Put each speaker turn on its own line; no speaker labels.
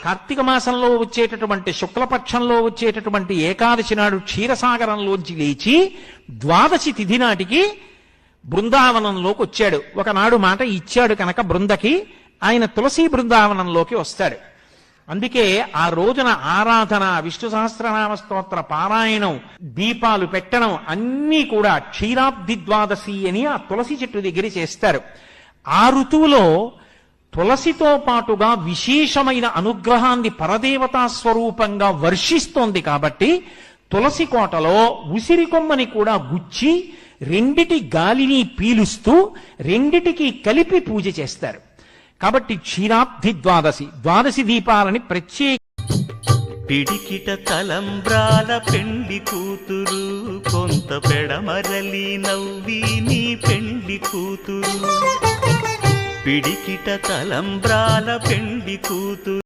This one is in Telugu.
కార్తీక మాసంలో వచ్చేటటువంటి శుక్లపక్షంలో వచ్చేటటువంటి ఏకాదశి నాడు క్షీరసాగరంలోంచి లేచి ద్వాదశి తిథి నాటికి బృందావనంలోకి వచ్చాడు. ఒకనాడు మాట ఇచ్చాడు కనుక బృందకి ఆయన తులసి బృందావనంలోకి వస్తాడు. అందుకే ఆ రోజున ఆరాధన, విష్ణు సహస్రనామ స్తోత్ర పారాయణం, దీపాలు పెట్టడం అన్నీ కూడా క్షీరాబ్ది ద్వాదశి అని ఆ తులసి చెట్టు దగ్గర చేస్తారు. ఆ ఋతువులో తులసితో పాటుగా విశేషమైన అనుగ్రహాన్ని పరదేవతా స్వరూపంగా వర్షిస్తోంది కాబట్టి తులసి కోటలో ఉసిరి కొమ్మని కూడా గుచ్చి రెండిటి గాలిని పీలుస్తూ రెండిటికి కలిపి పూజ చేస్తారు. కాబట్టి క్షీరాబ్ది ద్వాదశి, ద్వాదశి దీపాలని ప్రత్యేక.
పిడికిట తలంబ్రాల పెండ్లి కూతురు, కొంత పెడమరలి నవ్వి నీ పెండ్లి కూతురు. పిడికిట తలంబ్రాల పెండ్లి కూతురు.